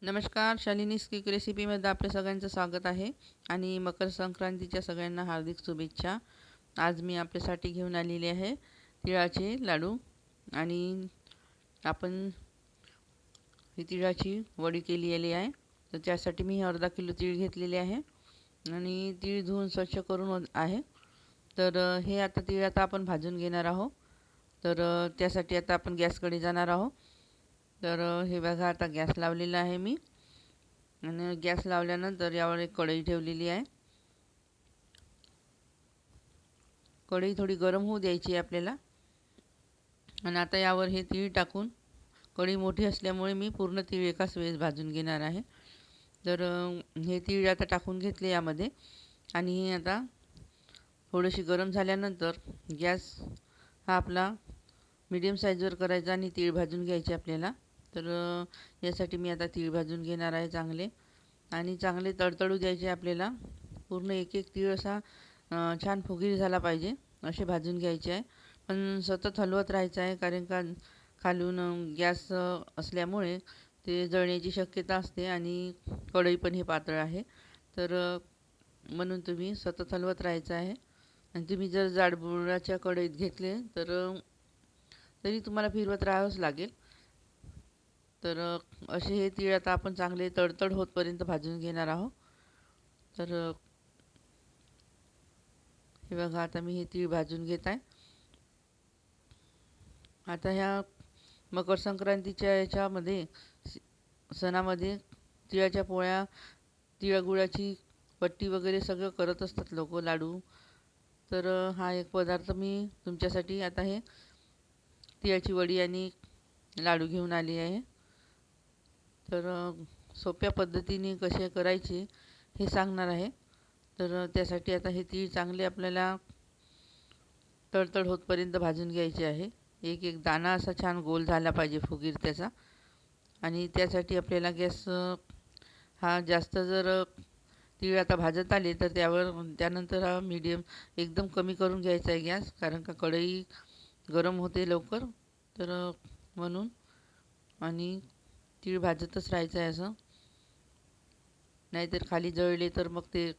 नमस्कार, शालिनीज क्विक रेसिपीमध्ये आपल्या सगळ्यांचं स्वागत आहे आणि मकर संक्रांतीच्या सगळ्यांना हार्दिक शुभेच्छा. आज मी आपल्यासाठी घेऊन आलेले आहे तिळाचे लाडू. आणि आपण ही तिळाची वडी केलेली आहे. तर त्यासाठी मी अर्धा किलो तीळ घेतलेले आहे आणि तीळ धुवून स्वच्छ करून आहे. तर हे आता तीळ आपण भाजून घेणार आहोत. तर त्यासाठी आता आपण गॅसकडे जाणार आहोत. तर हे बघा, आता गॅस लावलेला आहे मी आणि गॅस लावल्यानंतर यावर एक कढई ठेवलेली आहे. कढई थोडी गरम होऊ द्यायची आहे आपल्याला. आणि आता यावर हे तीळ टाकून, कढई मोठी असल्यामुळे मी पूर्ण तीळ एकाच वेळेस भाजून घेणार आहे. तर हे तीळ आता टाकून घेतले यामध्ये. आणि हे आता थोडीशी गरम झाल्यानंतर गॅस हा आपला मीडियम साईजवर करायचा आणि तीळ भाजून घ्यायचे आपल्याला. तर यासाठी मी आता तीळ भाजून घेणार आहे चांगले. आणि चांगले तडतडू द्यायचे आपल्याला. पूर्ण एक एक तीळ असा छान फुगीर झाला पाहिजे असे भाजून घ्यायचे आहे. पण सतत हलवत राहायचं आहे, कारण का खालून गॅस असल्यामुळे ते जळण्याची शक्यता असते आणि कढई पण हे पातळ आहे. तर म्हणून तुम्ही सतत हलवत राहायचं आहे. आणि तुम्ही जर जाडबुडाच्या कढईत घेतले तर तरी तुम्हाला फिरवत राहावंच लागेल. तर असे हे तीळ आता आपण चांगले तडतड होतपर्यंत भाजून घेणार आहोत. तर हे बघा, आता मी हे तीळ भाजून घेत आहे. आता ह्या मकर संक्रांतीच्या याच्यामध्ये सणामध्ये तिळाच्या पोळ्या, तिळागुळाची पट्टी वगैरे सगळं करत असतात लोक, लाडू. तर हा एक पदार्थ मी तुमच्यासाठी आता हे तिळाची वडी आणि लाडू घेऊन आली आहे. तर सोप्या पद्धतीने कसे करायचे हे सांगणार आहे. तर त्यासाठी आता हे तीळ चांगले आपल्याला तडतड होतपर्यंत भाजून घ्यायचे आहे. एक एक दाणा असा छान गोल झाला पाहिजे, फुगीर त्याचा. आणि त्यासाठी आपल्याला गॅस हा जास्त जर तीळ आता भाजत आले तर त्यानंतर हा मीडियम एकदम कमी करून घ्यायचा आहे गॅस, कारण का कढई गरम होते लवकर. तर म्हणून आणि तीळ भाजतच राहायचं आहे असं, नाहीतर खाली जळले तर मग ते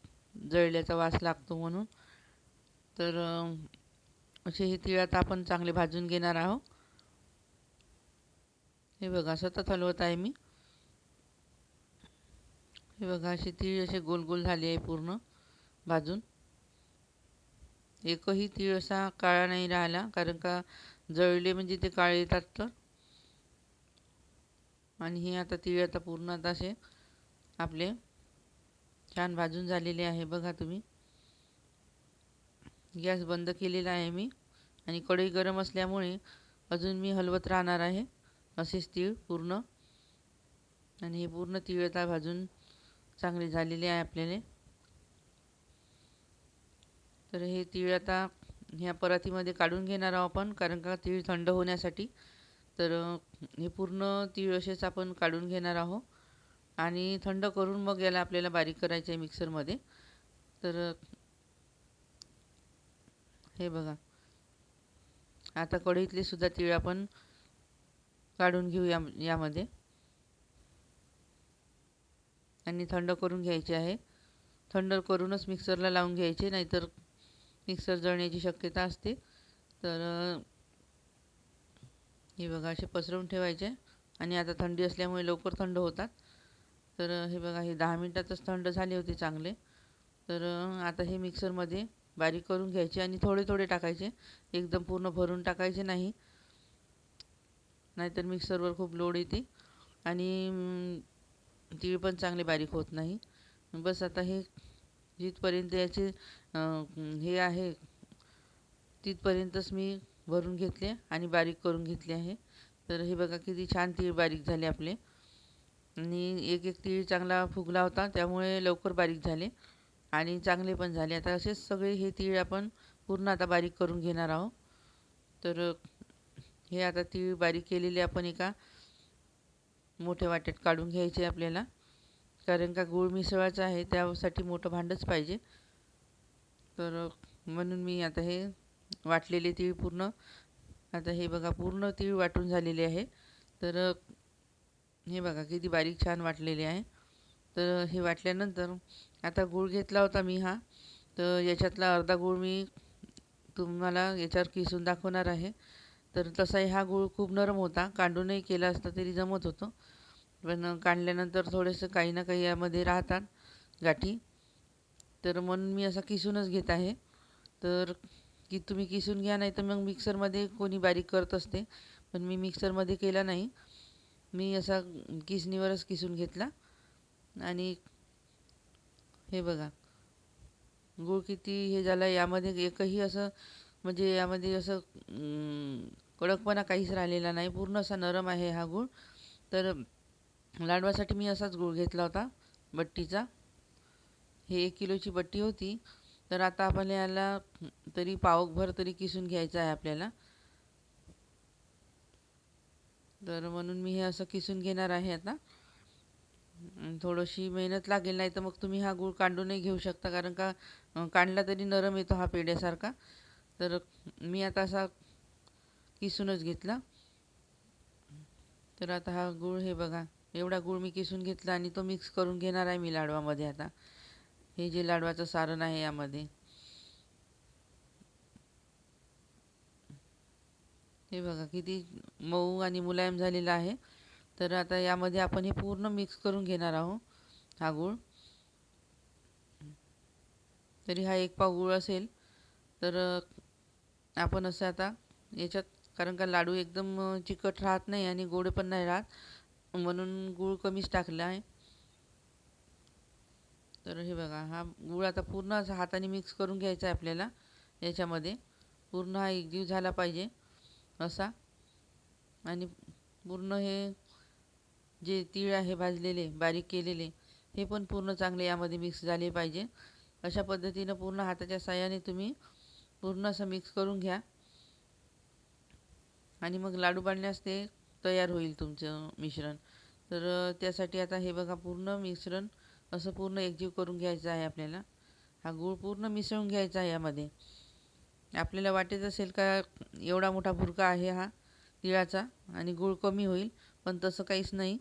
जळल्याचा वास लागतो म्हणून. तर असे हे तीळ आता आपण चांगले भाजून घेणार आहोत. हे बघा, सतत हलवत आहे मी. हे बघा, असे तीळ असे गोल गोल झाले आहे पूर्ण भाजून. एकही तीळ असा काळा नाही राहिला, कारण का जळले म्हणजे ते काळे येतात. तर आणि हे आता तीळ आता पूर्ण आता असे आपले छान भाजून झालेले आहे. बघा तुम्ही, गॅस बंद केलेला आहे मी आणि कढई गरम असल्यामुळे अजून मी हलवत राहणार आहे असेच तीळ पूर्ण. आणि हे पूर्ण तीळ आता भाजून चांगले झालेले आहे आपल्याला. तर हे तीळ आता ह्या परातीमध्ये काढून घेणार आहोत आपण, कारण का तीळ थंड होण्यासाठी. तर हे पूर्ण तीळ असेच आपण काढून घेणार आहोत आणि थंड करून मग याला आपल्याला बारीक करायचं आहे मिक्सरमध्ये. तर हे बघा, आता कढईतले सुद्धा तीळ आपण काढून घेऊ यामध्ये आणि थंड करून घ्यायचे आहे. थंड करूनच मिक्सरला लावून घ्यायचे, नाहीतर मिक्सर जळण्याची शक्यता असते. तर हे बघा, असे पसरवून ठेवायचे आणि आता थंडी असल्यामुळे लवकर थंड होतात. तर हे बघा, हे 10 मिनिटातच थंड झाले होते चांगले. तर आता हे मिक्सरमध्ये बारीक करून घ्यायचे आणि थोडे थोडे टाकायचे, एकदम पूर्ण भरून टाकायचे नाही, नाहीतर मिक्सरवर खूप लोड येते आणि तीळ पण चांगले बारीक होत नाही. बस आता हे जिथपर्यंत याचे हे आहे तिथपर्यंतच मी भरून घेतले आणि बारीक करून घेतले आहे. तर हे बघा, किती छान तीळ बारीक झाले आपले. आणि एक एक तीळ चांगला फुगला होता, त्यामुळे लवकर बारीक झाले आणि चांगले पण झाले. आता असेच सगळे हे तीळ आपण पूर्ण आता बारीक करून घेणार आहोत. तर हे आता तीळ बारीक केलेले आपण एका मोठ्या वाट्यात काढून घ्यायचे आपल्याला, कारण का गूळ मिसळायचा आहे त्यासाठी मोठं भांडंच पाहिजे. तर म्हणून मी आता हे वाटलेले तीळ पूर्ण, आता हे बघा पूर्ण तीळ वाटून झालेले आहे. तर हे बघा किती बारीक छान वाटलेले आहे. तर हे वाटल्यानंतर आता गूळ घेतला होता मी हा, तर याच्यातला अर्धा गूळ मी तुम्हाला याच्यावर किसून दाखवणार आहे. तर तसाही हा गूळ खूप नरम होता, कांडूनही केला असता तरी जमत होतं. पण काढल्यानंतर थोडेसे काही ना काही यामध्ये राहतात गाठी, तर म्हणून मी असा किसूनच घेत आहे. तर की तुम्ही किसून घ्या, नाही तर मग मिक्सरमध्ये कोणी बारीक करत असते, पण मी मिक्सरमध्ये केला नाही. मी असा किसणीवरच किसून घेतला. आणि हे बघा गूळ किती हे झालं, यामध्ये एकही असं म्हणजे यामध्ये असं कडकपणा काहीच राहिलेला नाही, पूर्ण असा नरम आहे हा गूळ. तर लाडवासाठी मी असाच गूळ घेतला होता बट्टीचा. हे 1 किलोची बट्टी होती. तर आता आपण याला तरी पावभर तरी किसून घ्यायचं आहे आपल्याला. तर म्हणून मी हे असं किसून घेणार आहे आता. थोडीशी मेहनत लागेल, नाही तर मग तुम्ही हा गूळ कांडूनही घेऊ शकता, कारण का कांडला तरी नरम येतो हा पेढ्यासारखा. तर मी आता असा किसूनच घेतला. तर आता हा गूळ हे बघा, एवढा गूळ मी किसून घेतला आणि तो मिक्स करून घेणार आहे मी लाडवामध्ये आता. हे जे लाडवाचं सारण आहे यामध्ये, हे बघा किती मऊ आणि मुलायम झालेलं आहे. तर आता यामध्ये आपण हे पूर्ण मिक्स करून घेणार आहोत हा गूळ. तरी हा 1 पाव गूळ असेल. तर आपण असं आता याच्यात, कारण का लाडू एकदम चिकट राहत नाही आणि गोड पण नाही राहत, म्हणून गूळ कमीच टाकला आहे. तर हे बघा हा गूळ आता पूर्ण असा हाताने मिक्स करून घ्यायचा आहे आपल्याला. याच्यामध्ये पूर्ण हा एकजीव झाला पाहिजे असा. आणि पूर्ण हे जे तीळ आहे भाजलेले बारीक केलेले, हे पण पूर्ण चांगले यामध्ये मिक्स झाले पाहिजे. अशा पद्धतीनं पूर्ण हाताच्या साहाय्याने तुम्ही पूर्ण असं मिक्स करून घ्या. आणि मग लाडू बांधण्यास ते तयार होईल तुमचं मिश्रण. तर त्यासाठी आता हे बघा पूर्ण मिश्रण असं पूर्ण एकजीव करून घ्यायचं आहे आपल्याला. हा गूळ पूर्ण मिसळून घ्यायचा आहे यामध्ये. आपल्याला वाटत असेल का एवढा मोठा भुरका आहे हा तिळाचा आणि गूळ कमी होईल, पण तसं काहीच नाही.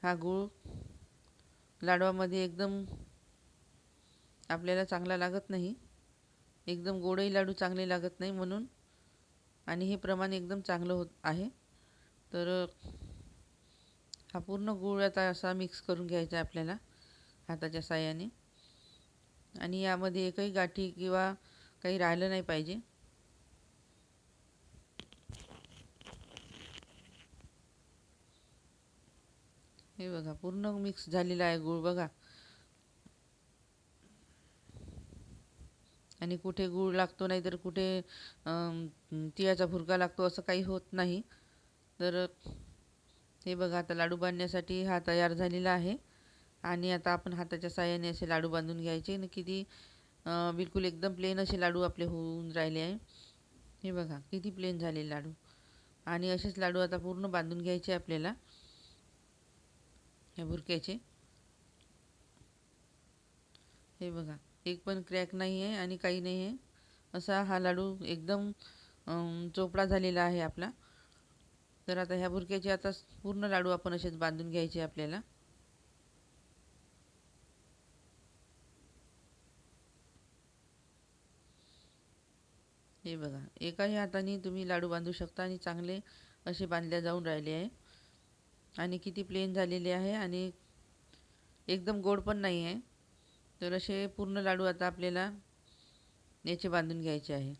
हा गूळ लाडवामध्ये एकदम आपल्याला चांगला लागत नाही, एकदम गोडही लाडू चांगले लागत नाही म्हणून. आणि हे प्रमाण एकदम चांगलं होत आहे. तर हा पूर्ण गूळ आता असा मिक्स करून घ्यायचा आहे आपल्याला हाताच्या साहाय्याने. आणि यामध्ये एकही गाठी किंवा काही राहिलं नाही पाहिजे. हे बघा पूर्ण मिक्स झालेला आहे गूळ बघा. आणि कुठे गूळ लागतो, नाही तर कुठे तिळाचा भुरका लागतो, असं काही होत नाही. तर हे बघा आता लाडू बांधण्यासाठी हा तयार झालेला आहे. आणि आता आपण हाताच्या साहाय्याने असे लाडू बांधून घ्यायचे आणि किती बिलकुल एकदम प्लेन असे लाडू आपले होऊन राहिले आहे. हे बघा किती प्लेन झाले लाडू. आणि असेच लाडू आता पूर्ण बांधून घ्यायचे आपल्याला ह्या भुरक्याचे. हे बघा एक पण क्रॅक नाही आहे आणि काही नाही आहे, असा हा लाडू एकदम चोपडा झालेला आहे आपला. तर आता ह्या भुरक्याचे आता पूर्ण लाडू आपण असेच बांधून घ्यायचे आपल्याला. हे बघा एकाही हाताने तुम्ही लाडू बांधू शकता आणि चांगले असे बांधल्या जाऊन राहिले आहे. आणि किती प्लेन झालेले आहे आणि एकदम गोड पण नाही आहे. तर असे पूर्ण लाडू आता आपल्याला याचे बांधून घ्यायचे आहे.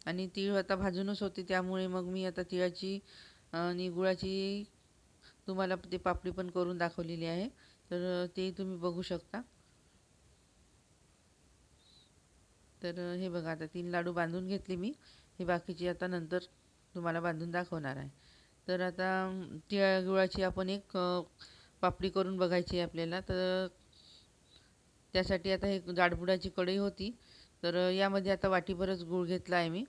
आणि तीळ आता भाजूनच होते, त्यामुळे मग मी आता तिळाची आणि गुळाची तुम्हाला ते पापडी पण करून दाखवलेली आहे. तर ते तुम्ही बघू शकता. तर हे बघा आता 3 लाडू बांधून घेतले मी. हे बाकीचे आता नंतर तुम्हाला बांधून दाखवणार आहे. तर आता तिळा गुळाची आपण एक पापडी करून बघायची आहे आपल्याला. तर त्यासाठी आता हे जाडबुडाची कढई होती. तर यामध्ये आता वाटीभरच गूळ घेतला आहे मी.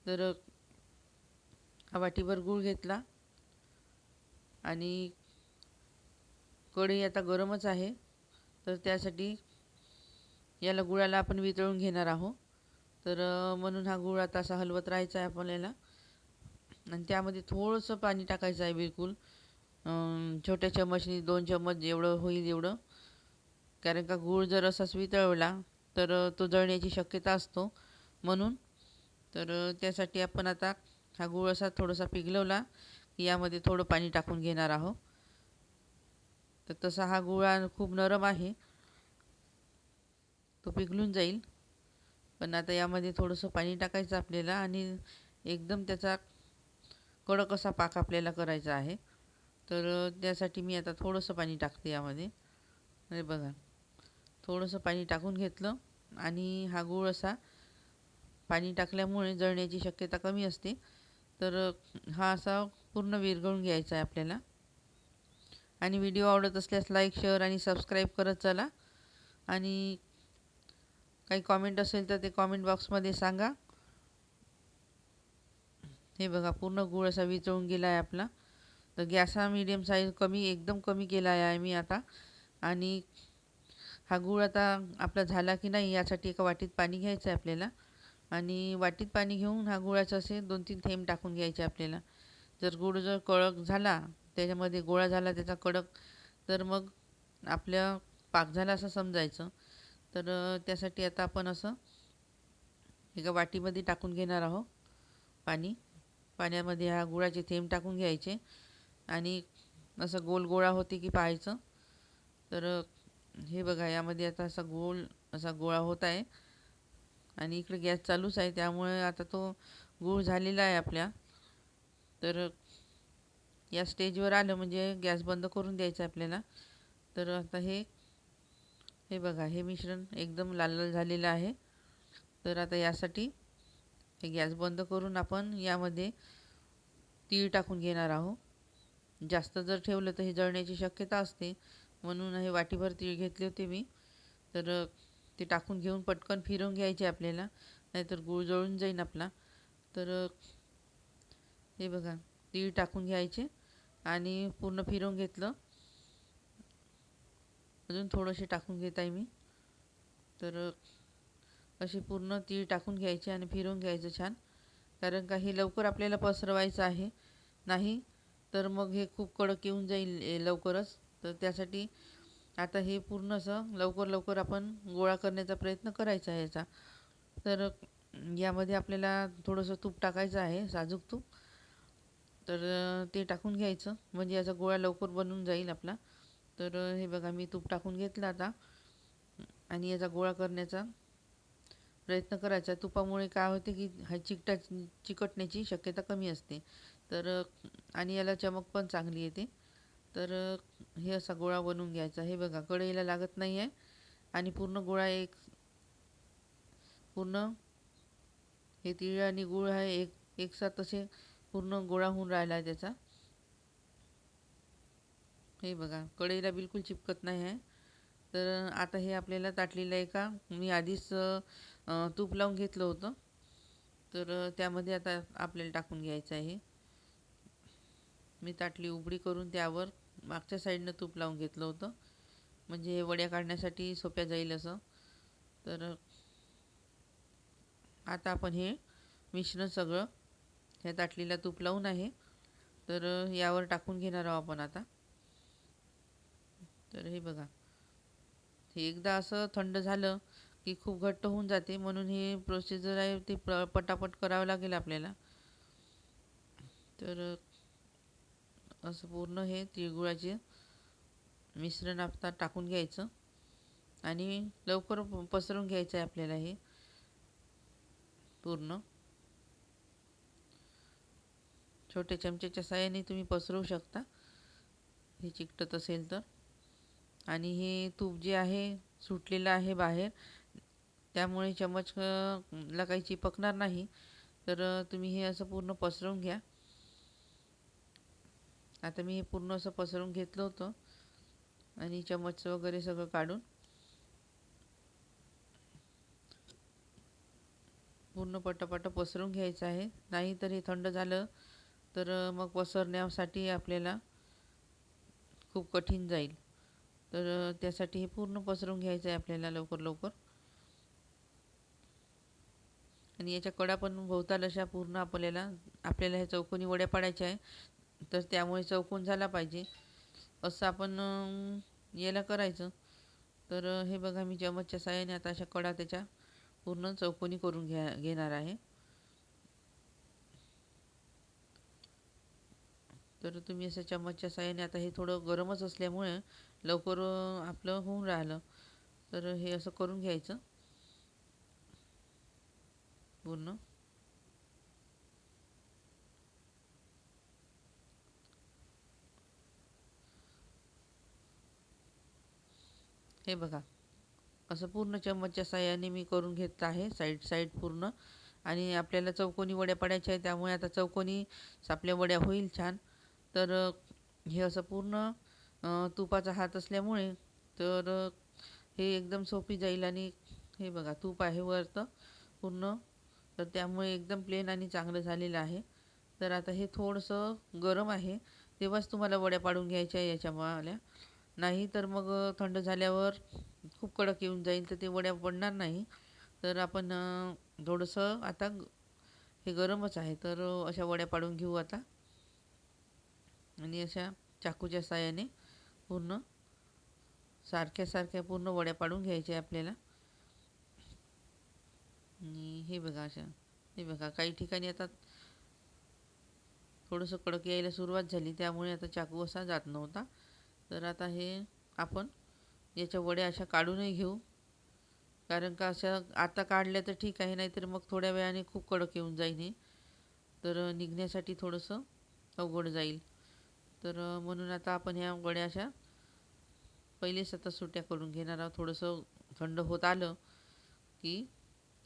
तर हा वाटीभर गूळ घेतला आणि कढई आता गरमच आहे. तर त्यासाठी याला गुळाला आपण वितळून घेणार आहोत. तर म्हणून हा गूळ आता असा हलवत राहायचा आहे आपल्याला. आणि त्यामध्ये थोडंसं पाणी टाकायचं आहे बिलकुल. छोट्या चमचनी 2 चम्मच जेवढं होईल एवढं. कारण का गूळ जर असाच वितळवला तर तो जळण्याची शक्यता असतो म्हणून. तर त्यासाठी आपण आता हा गूळ असा थोडासा पिघलवला की यामध्ये थोडं पाणी टाकून घेणार आहोत. तर तसा हा गूळ खूप नरम आहे, तो पिघलून जाईल. पण आता यामध्ये थोडंसं पाणी टाकायचं आपल्याला आणि एकदम त्याचा कडक असा पाक आपल्याला करायचा आहे. तर त्यासाठी मी आता थोडंसं पाणी टाकते यामध्ये. हे बघा, थोडंसं पाणी टाकून घेतलं आणि हा गूळ असा पाणी टाकल्यामुळे जळण्याची शक्यता कमी असते. तर हा असा पूर्ण विरघळून घ्यायचा आहे आपल्याला. आणि व्हिडिओ आवडत असल्यास लाईक, शेअर आणि सबस्क्राईब करत चला. आणि काही कॉमेंट असेल तर ते कॉमेंट बॉक्समध्ये सांगा. हे बघा, पूर्ण गूळ असा वितळून गेला आहे आपला. तर गॅस हा मीडियम साईज एकदम कमी केला आहे मी आता. आणि हा गूळ आता आपला झाला की नाही यासाठी एका वाटीत पाणी घ्यायचं आहे आपल्याला. आणि वाटीत पाणी घेऊन हा गुळाचं असे 2-3 थेंब टाकून घ्यायचे आपल्याला. जर कडक झाला, त्याच्यामध्ये गोळा झाला त्याचा कडक, तर मग आपल्या पाक झाला असं समजायचं. तर त्यासाठी आता आपण असं एका वाटीमध्ये टाकून घेणार आहोत पाणी. पाण्यामध्ये हा गुळाचे थेंब टाकून घ्यायचे आणि असं गोल गोळा होते की पाहायचं. तर हे बघा, यामध्ये आता असा गोल असा गोळा होत आहे आणि इकडे गॅस चालूच आहे, त्यामुळे आता तो गूळ झालेला आहे आपल्या. तर या स्टेजवर आलं म्हणजे गॅस बंद करून द्यायचा आपल्याला. तर आता हे हे बघा, हे मिश्रण एकदम लाल लाल झालेलं आहे. तर आता यासाठी हे गॅस बंद करून आपण यामध्ये तीळ टाकून घेणार आहोत. जास्त जर ठेवलं तर हे जळण्याची शक्यता असते, म्हणून हे वाटीभर तीळ घेतले होते मी. तर ते टाकून घेऊन पटकन फिरवून घ्यायचे आपल्याला, नाहीतर गूळ जळून जाईन आपला. तर हे बघा, तीळ टाकून घ्यायचे आणि पूर्ण फिरवून घेतलं. अजून थोडेसे टाकून घेत आहे मी. तर असे पूर्ण तीळ टाकून घ्यायचे आणि फिरवून घ्यायचं छान. कारण का हे लवकर आपल्याला पसरवायचं आहे, नाही तर मग हे खूप कडक येऊन जाईल लवकरच. तर त्यासाठी आता हे पूर्ण असं लवकर लवकर आपण गोळा करण्याचा प्रयत्न करायचा आहे याचा. तर यामध्ये आपल्याला थोडंसं तूप टाकायचं आहे, साजूक तूप. तर ते टाकून घ्यायचं म्हणजे याचा गोळा लवकर बनून जाईल आपला. तर हे बघा, मी तूप टाकून घेतलं आता आणि याचा गोळा करण्याचा प्रयत्न करायचा. तुपामुळे काय होते की हा चिकटण्याची शक्यता कमी असते. तर आणि याला चमक पण चांगली येते. तर हे असा गोळा बनवून घ्यायचा. हे बघा, कढईला लागत नाही आहे आणि पूर्ण गोळा पूर्ण हे तीळ आणि गूळ आहे एकसाथ असे पूर्ण गोळा होऊन राहिला आहे त्याचा. हे बघा, कढईला बिलकुल चिपकत नाही आहे. तर आता हे आपल्याला ताटलीला एका मी आधीच तूप लावून घेतलं होतं. तर त्यामध्ये आता आपल्याला टाकून घ्यायचं आहे. मी ताटली उघडी करून त्यावर मागच्या साईडनं तूप लावून घेतलं होतं, म्हणजे हे वड्या काढण्यासाठी सोप्या जाईल असं. तर आता आपण हे मिश्रण सगळं ह्या ताटलीला तूप लावून आहे, तर यावर टाकून घेणार आहोत आपण आता. तर हे बघा, हे एकदा असं थंड झालं की खूप घट्ट होऊन जाते, म्हणून ही प्रोसिजर आहे ती पटापट करावं लागेल आपल्याला. तर असं पूर्ण हे तिळगुळाचे मिश्रण आता टाकून घ्यायचं आणि लवकर पसरवून घ्यायचं आहे आपल्याला. हे पूर्ण छोट्या चमच्याच्या साहाय्याने तुम्ही पसरवू शकता, हे चिकटत असेल तर. आणि हे तूप जे आहे सुटलेलं आहे बाहेर, त्यामुळे चमच ला काही चिपकणार नाही. तर तुम्ही हे असं पूर्ण पसरवून घ्या. आता मी हे पूर्ण असं पसरवून घेतलं होतं आणि चमच वगैरे सगळं काढून पूर्ण पटापट पसरवून घ्यायचं आहे. नाही तर हे थंड झालं तर मग पसरण्यासाठी आपल्याला खूप कठीण जाईल. तर त्यासाठी हे पूर्ण पसरवून घ्यायचं आहे आपल्याला लवकर लवकर. आणि याच्या कडा पण भोवताल अशा पूर्ण आपल्याला ह्या चौकोनी वड्या पाडायच्या आहे. तर त्यामुळे चौकोन झाला पाहिजे असं आपण याला करायचं. तर हे बघा मी चमचच्या साहाय्याने आता अशा कडा त्याच्या पूर्ण चौकोनी करून घेणार आहे. तर तुम्ही असं चमचच्या साहाय्याने आता हे थोडं गरमच असल्यामुळे लवकर आपलं होऊन राहिलं. तर हे असं करून घ्यायचं पूर्ण. हे बघा असं पूर्ण चम्मचच्या साहाय्याने मी करून घेत आहे साईड साईड पूर्ण. आणि आपल्याला चौकोनी वड्या पाडायच्या आहे त्यामुळे आता चौकोनी आपल्या वड्या होईल छान. तर हे असं पूर्ण तुपाचा हात असल्यामुळे तर हे एकदम सोपी जाईल. आणि हे बघा तूप आहे वरतं पूर्ण, तर त्यामुळे एकदम प्लेन आणि चांगलं झालेलं आहे. तर आता हे थोडंसं गरम आहे तेव्हाच तुम्हाला वड्या पाडून घ्यायच्या आहे याच्यावाल्या. नाही तर मग थंड झाल्यावर खूप कडक येऊन जाईल तर ते वड्या पडणार नाही. तर आपण थोडंसं आता हे गरमच आहे तर अशा वड्या पाडून घेऊ आता. आणि अशा चाकूच्या साहाय्याने पूर्ण सारख्या सारख्या पूर्ण वड्या पाडून घ्यायच्या आपल्याला. आणि हे बघा अशा, हे बघा काही ठिकाणी आता थोडंसं कडक यायला सुरुवात झाली त्यामुळे आता चाकू असा जात नव्हता. तर आता हे आपण याच्या वड्या अशा काढूनही घेऊ. कारण का अशा आता काढल्या तर ठीक आहे, नाहीतर मग थोड्या वेळाने खूप कडक येऊन जाईल हे. तर निघण्यासाठी थोडंसं अवघड जाईल. तर म्हणून आता आपण ह्या वड्या अशा पहिलेच आता सुट्या करून घेणार आहोत. थोडंसं थंड होत आलं की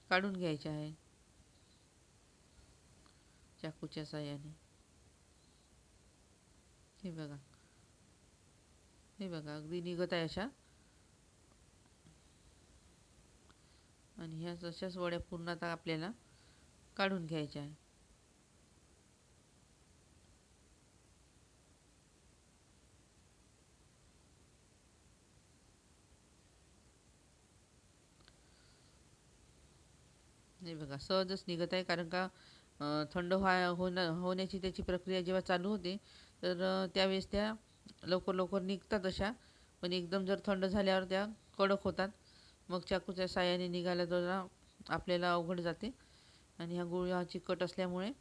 काढून घ्यायच्या आहे चाकूच्या साहाय्याने. हे बघा, हे बघा अगदी निघत आहे अशा. आणि ह्या अशाच वड्या पूर्ण आता आपल्याला काढून घ्यायच्या आहे. हे बघा सहजच निघत आहे कारण का थंड होण्याची त्याची प्रक्रिया जेव्हा चालू होते तर त्यावेळेस त्या लवकर लवकर निघतात अशा. पण एकदम जर थंड झाल्यावर त्या कडक होतात. मग चाकूच्या साहाय्याने निघायला जरा आपल्याला अवघड जाते. आणि हा गुळ हा चिकट असल्यामुळे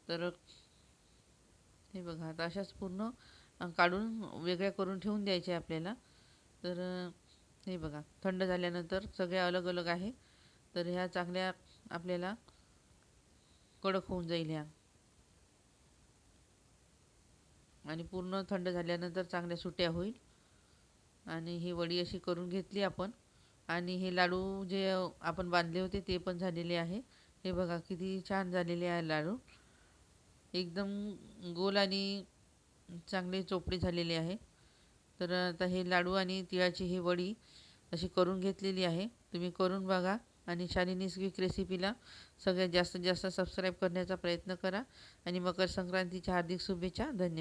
तर हे बघा आता अशाच पूर्ण काढून वेगळ्या करून ठेवून द्यायच्या आपल्याला. तर हे बघा थंड झाल्यानंतर सगळ्या अलग अलग आहे. तर ह्या चांगल्या आपल्याला कडक होऊन जाईल ह्या. आणि पूर्ण थंड झाल्यानंतर चांगल्या सुट्या होईल. आणि ही वडी अशी करून घेतली आपण. आणि हे लाडू जे आपण बांधले होते ते पण झालेले आहे. हे बघा किती छान झालेले आहे लाडू, एकदम गोल आणि चांगले चोपडे झालेले आहे. तर आता हे लाडू आणि तिळाची ही वडी अशी करून घेतलेली आहे. तुम्ही करून बघा. आणि शालिनीज क्विक रेसिपीला सगळ्यात जास्तीत जास्त सबस्क्राईब करण्याचा प्रयत्न करा. आणि मकर संक्रांतीच्या हार्दिक शुभेच्छा. धन्यवाद.